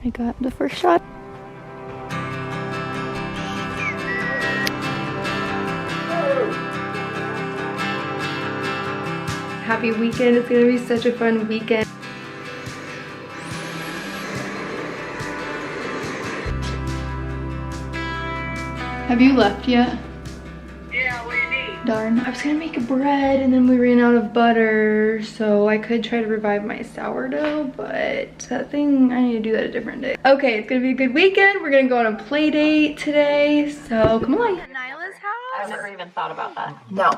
I got the first shot. Happy weekend. It's gonna be such a fun weekend. Have you left yet? Yeah, what do you need? Darn. I was gonna make bread and then we ran out of butter, so I could try to revive my sourdough, but that thing, I need to do that a different day. Okay, it's gonna be a good weekend. We're gonna go on a play date today, so come along. At Nyla's house? I've never even thought about that. No.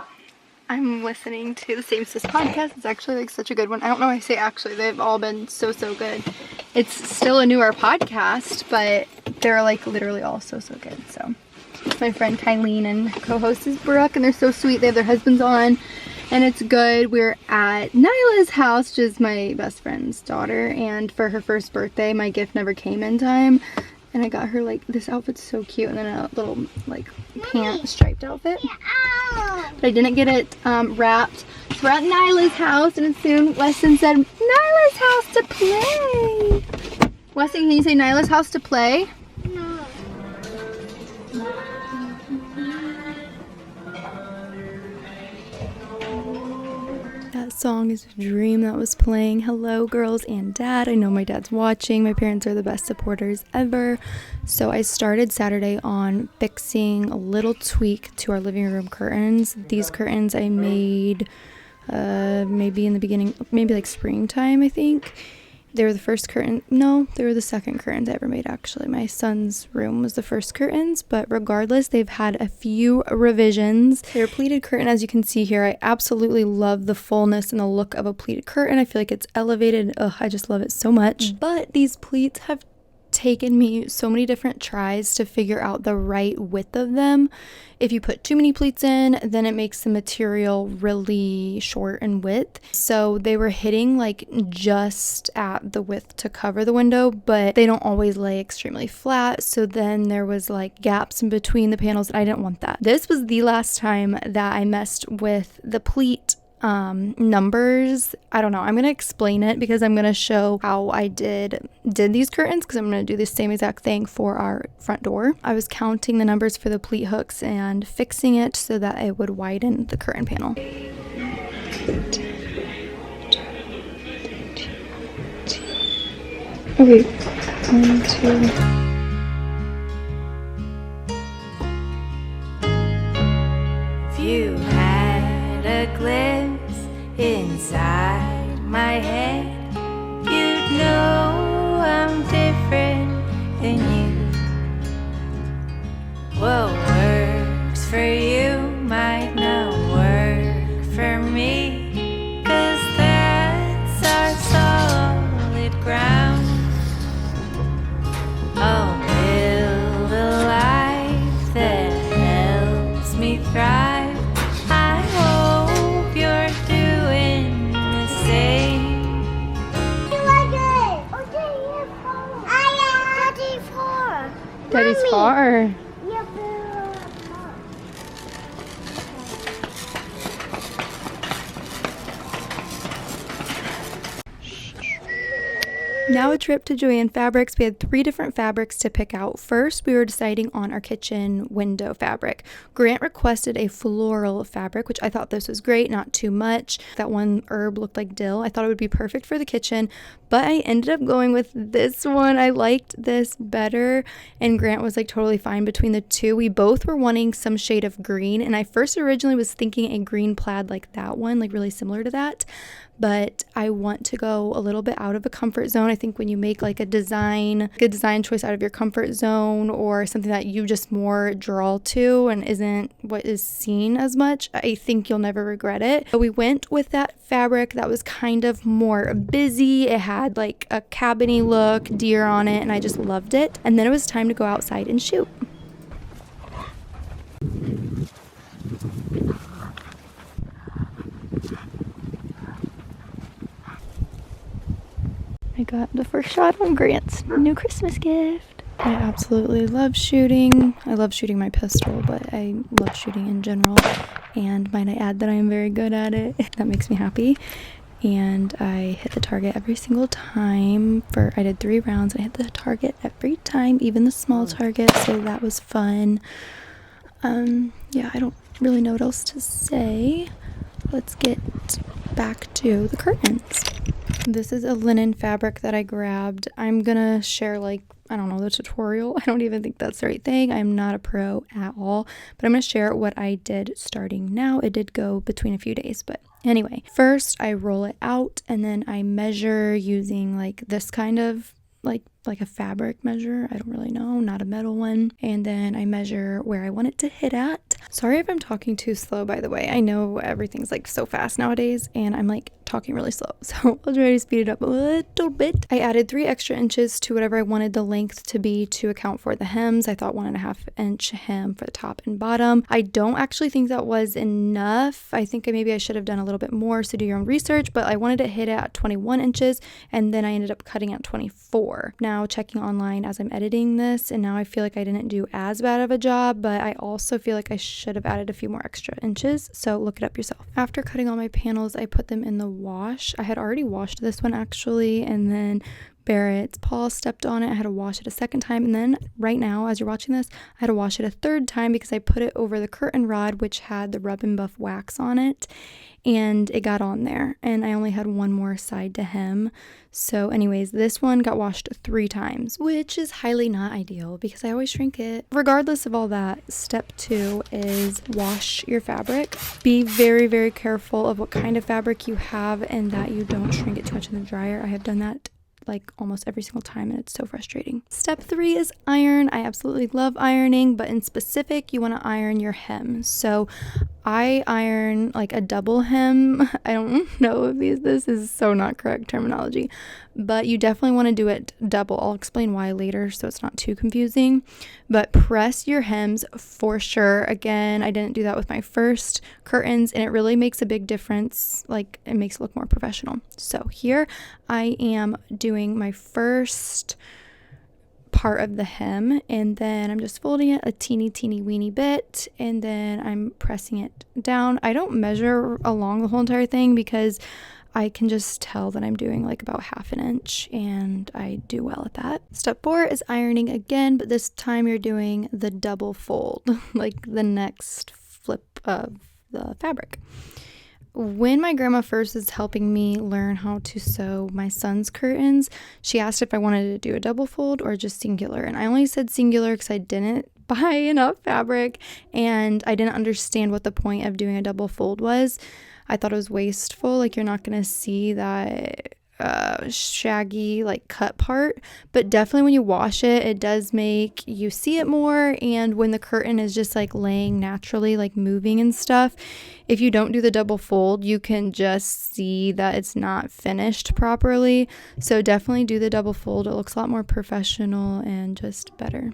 I'm listening to the Same Sis podcast. It's actually like such a good one. I don't know why I say actually. They've all been so good. It's still a newer podcast, but they're like literally all so good. So my friend Kylene and co-host is Brooke, and they're so sweet. They have their husbands on, and it's good. We're at Nyla's house, which is my best friend's daughter, and for her first birthday, my gift never came in time. And I got her like, this outfit's so cute, and then a little like pant striped outfit. But I didn't get it wrapped. So we're at Nyla's house, and soon Weston said, Nyla's house to play. Weston, can you say Nyla's house to play? No. That song is a dream that was playing. Hello, girls and dad. I know my dad's watching. My parents are the best supporters ever. So I started Saturday on fixing a little tweak to our living room curtains. These curtains I made maybe in the beginning, maybe like springtime, I think. They were the first curtain. No, they were the second curtains I ever made, actually. My son's room was the first curtains, but regardless, they've had a few revisions. They're a pleated curtain, as you can see here. I absolutely love the fullness and the look of a pleated curtain. I feel like it's elevated. Ugh, I just love it so much. But these pleats have taken me so many different tries to figure out the right width of them. If you put too many pleats in, then it makes the material really short in width. So they were hitting like just at the width to cover the window, but they don't always lay extremely flat. So then there was like gaps in between the panels, and I didn't want that. This was the last time that I messed with the pleat numbers. I don't know, I'm gonna explain it because I'm gonna show how I did these curtains, because I'm gonna do the same exact thing for our front door. I was counting the numbers for the pleat hooks and fixing it so that it would widen the curtain panel. Okay, 1, 2. If you had a glimpse inside my head, you'd know I'm different than you. What works for you might not work for me, 'cause that's our solid ground. I'll build a life that helps me thrive. I hope you're doing the same. You like it? Okay, Daddy's car. Now a trip to Joann Fabrics. We had 3 different fabrics to pick out. First, we were deciding on our kitchen window fabric. Grant requested a floral fabric, which I thought this was great, not too much. That one herb looked like dill. I thought it would be perfect for the kitchen, but I ended up going with this one. I liked this better, and Grant was like totally fine between the two. We both were wanting some shade of green, and I first originally was thinking a green plaid like that one, like really similar to that. But I want to go a little bit out of a comfort zone. I think when you make like a design choice out of your comfort zone, or something that you just more draw to and isn't what is seen as much, I think you'll never regret it. But we went with that fabric that was kind of more busy. It had like a cabiny look, deer on it, and I just loved it. And then it was time to go outside and shoot. I got the first shot on Grant's new Christmas gift. I absolutely love shooting. I love shooting my pistol, but I love shooting in general. And might I add that I am very good at it. That makes me happy. and I hit the target every single time. I did 3 rounds and I hit the target every time, even the small target, so that was fun. Yeah, I don't really know what else to say. Let's get back to the curtains. This is a linen fabric that I grabbed. I'm gonna share, like, I don't know, the tutorial. I don't even think that's the right thing. I'm not a pro at all, but I'm gonna share what I did starting now. It did go between a few days, but anyway, first I roll it out and then I measure using like this kind of like a fabric measure. I don't really know, not a metal one. And then I measure where I want it to hit at. Sorry if I'm talking too slow, by the way. I know everything's like so fast nowadays and I'm like talking really slow, so I'll try to speed it up a little bit. I added 3 extra inches to whatever I wanted the length to be to account for the hems. I thought 1.5 inch hem for the top and bottom. I don't actually think that was enough. I think maybe I should have done a little bit more, so do your own research, but I wanted to hit it at 21 inches and then I ended up cutting at 24. Now checking online as I'm editing this, and now I feel like I didn't do as bad of a job, but I also feel like I should have added a few more extra inches, so look it up yourself. After cutting all my panels, I put them in the wash. I had already washed this one actually, and then Barrett's paw stepped on it. I had to wash it a second time, and then right now as you're watching this, I had to wash it a third time because I put it over the curtain rod, which had the Rub and Buff wax on it, and it got on there, and I only had one more side to hem. So anyways, this one got washed 3 times, which is highly not ideal because I always shrink it. Regardless of all that, step 2 is wash your fabric. Be very, very careful of what kind of fabric you have and that you don't shrink it too much in the dryer. I have done that like almost every single time and it's so frustrating. Step 3 is iron. I absolutely love ironing, but in specific, you want to iron your hem. So I iron like a double hem. I don't know if this is so not correct terminology, but you definitely want to do it double. I'll explain why later so it's not too confusing, but press your hems for sure. Again, I didn't do that with my first curtains and it really makes a big difference. Like it makes it look more professional. So here I am doing my first part of the hem and then I'm just folding it a teeny weeny bit and then I'm pressing it down. I don't measure along the whole entire thing because I can just tell that I'm doing like about 1/2 inch and I do well at that. Step 4 is ironing again, but this time you're doing the double fold, like the next flip of the fabric. When my grandma first was helping me learn how to sew my son's curtains, she asked if I wanted to do a double fold or just singular. And I only said singular because I didn't buy enough fabric and I didn't understand what the point of doing a double fold was. I thought it was wasteful. Like you're not going to see that shaggy like cut part, but definitely when you wash it, it does make you see it more. And when the curtain is just like laying naturally, like moving and stuff, if you don't do the double fold, you can just see that it's not finished properly. So definitely do the double fold. It looks a lot more professional and just better.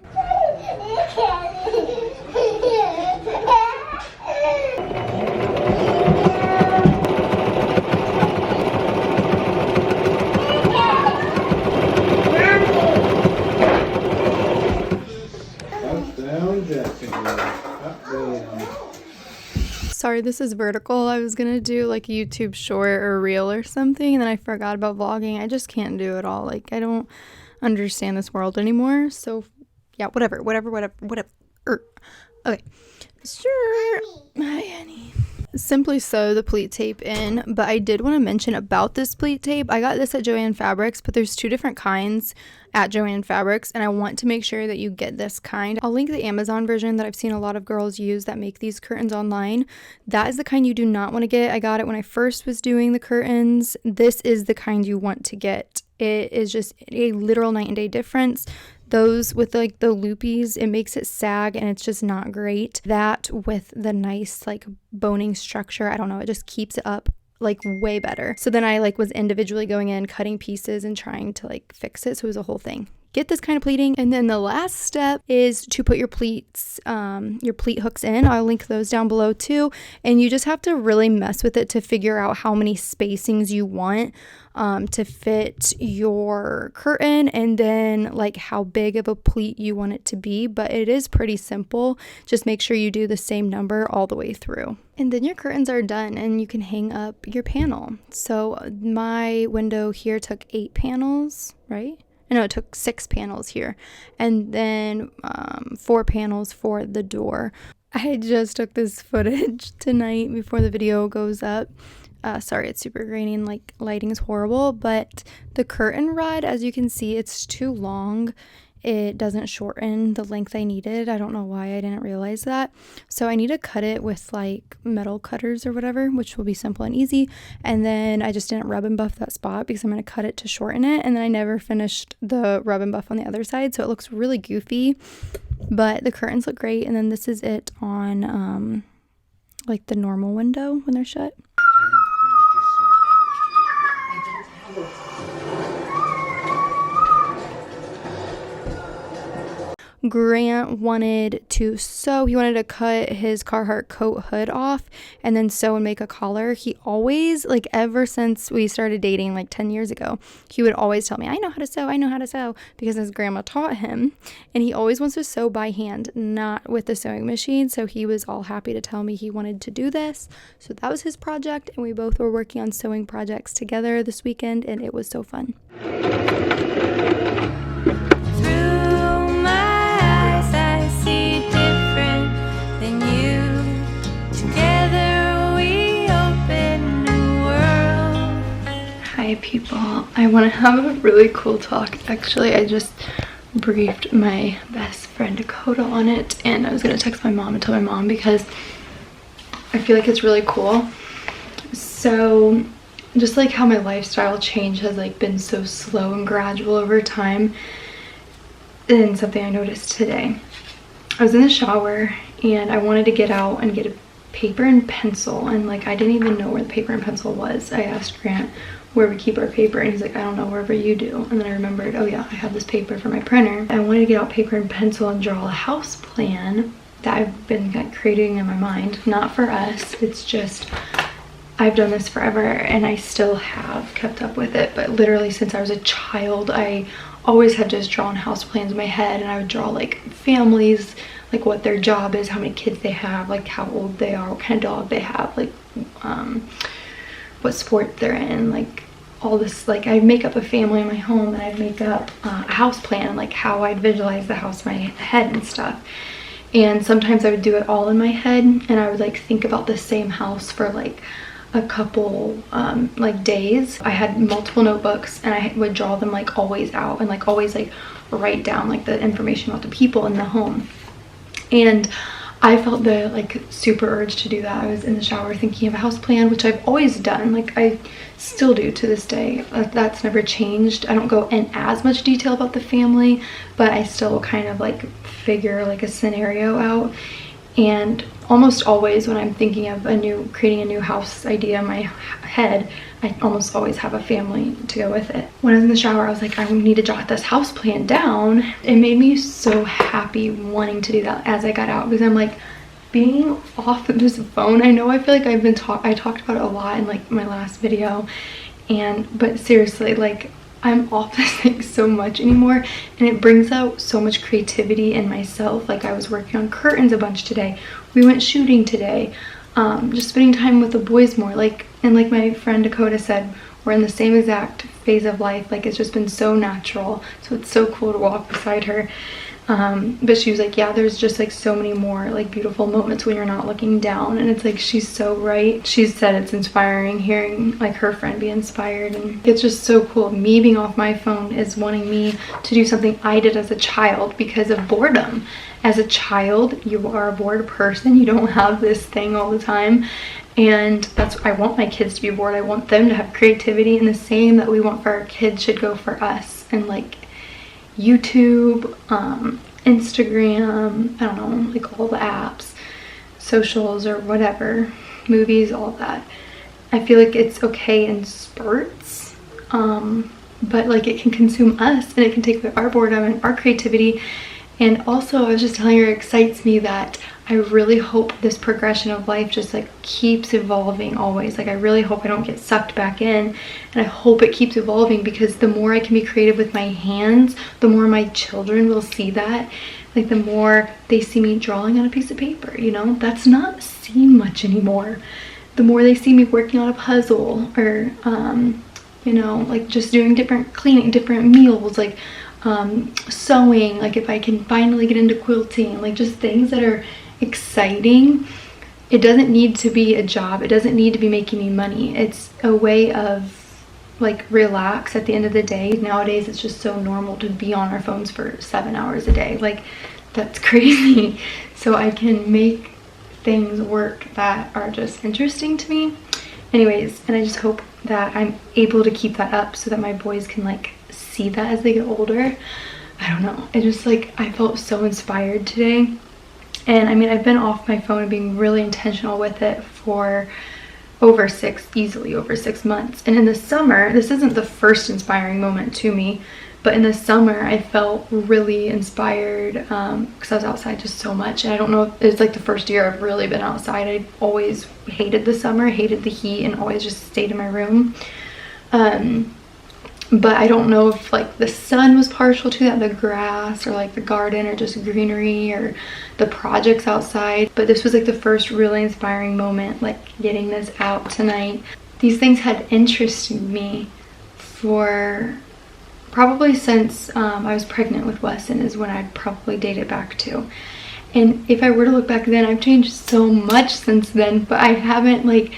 Sorry, this is vertical. I was gonna do like a YouTube short or reel or something, and then I forgot about vlogging. I just can't do it all. Like, I don't understand this world anymore. So, yeah, whatever. Okay. Sure. Hi, honey. Simply sew the pleat tape in, but I did want to mention about this pleat tape. I got this at Joann Fabrics, but there's 2 different kinds at Joann Fabrics, and I want to make sure that you get this kind. I'll link the Amazon version that I've seen a lot of girls use that make these curtains online. That is the kind you do not want to get. I got it when I first was doing the curtains. This is the kind you want to get. It is just a literal night and day difference. Those with like the loopies, it makes it sag and it's just not great. That with the nice like boning structure, I don't know, it just keeps it up like way better. So then I like was individually going in, cutting pieces and trying to like fix it. So it was a whole thing. get this kind of pleating. And then the last step is to put your pleats, your pleat hooks in. I'll link those down below too. And you just have to really mess with it to figure out how many spacings you want to fit your curtain, and then like how big of a pleat you want it to be. But it is pretty simple. Just make sure you do the same number all the way through. And then your curtains are done and you can hang up your panel. So my window here took 8 panels, right? No, it took 6 panels here, and then 4 panels for the door. I just took this footage tonight before the video goes up. Sorry, it's super grainy and like lighting is horrible, but the curtain rod, as you can see, it's too long. It doesn't shorten the length I needed. I don't know why I didn't realize that. So I need to cut it with like metal cutters or whatever, which will be simple and easy. And then I just didn't rub and buff that spot because I'm going to cut it to shorten it. And then I never finished the rub and buff on the other side. So it looks really goofy, but the curtains look great. And then this is it on like the normal window when they're shut. Grant wanted to sew. He wanted to cut his Carhartt coat hood off and then sew and make a collar. He always, like ever since we started dating like 10 years ago, he would always tell me, I know how to sew, I know how to sew, because his grandma taught him. And he always wants to sew by hand, not with the sewing machine. So he was all happy to tell me he wanted to do this. So that was his project, and we both were working on sewing projects together this weekend, and it was so fun. Hi people, I want to have a really cool talk. Actually, I just briefed my best friend Dakota on it, and I was going to text my mom and tell my mom because I feel like it's really cool. So just like how my lifestyle change has like been so slow and gradual over time, and something I noticed today. I was in the shower and I wanted to get out and get a paper and pencil, and like I didn't even know where the paper and pencil was. I asked Grant where we keep our paper, and he's like, I don't know, wherever you do. And then I remembered, oh yeah, I have this paper for my printer. I wanted to get out paper and pencil and draw a house plan that I've been like creating in my mind. Not for us, it's just I've done this forever and I still have kept up with it, but literally since I was a child I always have just drawn house plans in my head, and I would draw like families, like what their job is, how many kids they have, like how old they are, what kind of dog they have, like what sport they're in, like all this. Like I'd make up a family in my home, and I'd make up a house plan, like how I'd visualize the house in my head and stuff. And sometimes I would do it all in my head, and I would like think about the same house for like a couple like days. I had multiple notebooks, and I would draw them like always out, and like always like write down like the information about the people in the home. And I felt the like super urge to do that. I was in the shower thinking of a house plan, which I've always done, like I still do to this day. That's never changed. I don't go in as much detail about the family, but I still kind of like figure like a scenario out. And almost always when I'm thinking of creating a new house idea in my head, I almost always have a family to go with it. When I was in the shower, I was like, I need to jot this house plan down. It made me so happy wanting to do that as I got out, because I'm like, being off this phone, I know I feel like I talked about it a lot in like my last video, but seriously, like I'm off this thing so much anymore, and it brings out so much creativity in myself. Like I was working on curtains a bunch today, we went shooting today, just spending time with the boys more, like, and like my friend Dakota said, we're in the same exact phase of life. Like it's just been so natural, so it's so cool to walk beside her. But she was like, yeah, there's just like so many more like beautiful moments when you're not looking down, and it's like, she's so right. She said it's inspiring hearing like her friend be inspired, and it's just so cool. Me being off my phone is wanting me to do something I did as a child because of boredom. As a child, you are a bored person, you don't have this thing all the time, and that's, I want my kids to be bored. I want them to have creativity, and the same that we want for our kids should go for us. And like YouTube, Instagram, I don't know, like all the apps, socials or whatever, movies, all that. I feel like it's okay in spurts, but like it can consume us and it can take away our boredom and our creativity. And also I was just telling her, it excites me that I really hope this progression of life just like keeps evolving always. Like I really hope I don't get sucked back in, and I hope it keeps evolving, because the more I can be creative with my hands, the more my children will see that. Like the more they see me drawing on a piece of paper, you know, that's not seen much anymore. The more they see me working on a puzzle, or you know, like just doing different cleaning, different meals, like sewing, like if I can finally get into quilting, like just things that are exciting. It doesn't need to be a job, it doesn't need to be making me money. It's a way of like relax at the end of the day. Nowadays it's just so normal to be on our phones for 7 hours a day. Like that's crazy. So I can make things work that are just interesting to me. Anyways, and I just hope that I'm able to keep that up so that my boys can like see that as they get older. I don't know, it just like, I felt so inspired today. And I mean, I've been off my phone and being really intentional with it for easily over 6 months. And in the summer, this isn't the first inspiring moment to me, but in the summer I felt really inspired because I was outside just so much. And I don't know, it's like the first year I've really been outside. I always hated the summer, hated the heat, and always just stayed in my room. But I don't know if like the sun was partial to that, the grass or like the garden or just greenery or the projects outside. But this was like the first really inspiring moment, like getting this out tonight. These things had interested me for probably since I was pregnant with Weston, is when I'd probably date it back to. And if I were to look back then, I've changed so much since then, but I haven't like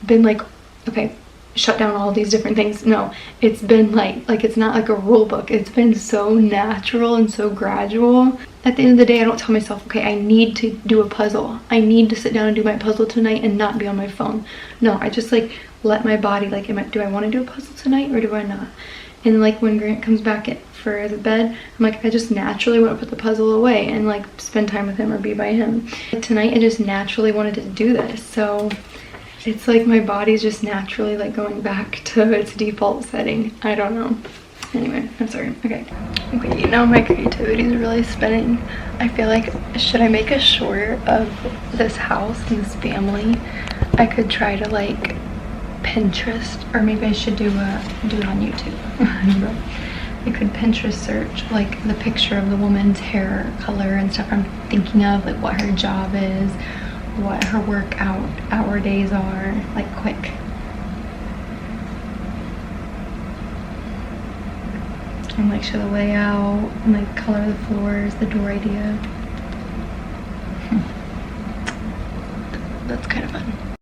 been like, okay, shut down all these different things. No, it's been like it's not like a rule book. It's been so natural and so gradual. At the end of the day, I don't tell myself, okay, I need to do a puzzle, I need to sit down and do my puzzle tonight and not be on my phone. No, I just like let my body like, do I want to do a puzzle tonight or do I not? And like when Grant comes back for the bed, I'm like, I just naturally want to put the puzzle away and like spend time with him or be by him. Like tonight I just naturally wanted to do this. So it's like my body's just naturally like going back to its default setting. I don't know. Anyway, I'm sorry. Okay, now my creativity is really spinning. I feel like, should I make a short of this house and this family? I could try to like Pinterest, or maybe I should do it on YouTube. I could Pinterest search like the picture of the woman's hair color and stuff I'm thinking of, like what her job is, what her workout hour days are, like quick. And like show the layout and like color the floors, the door idea.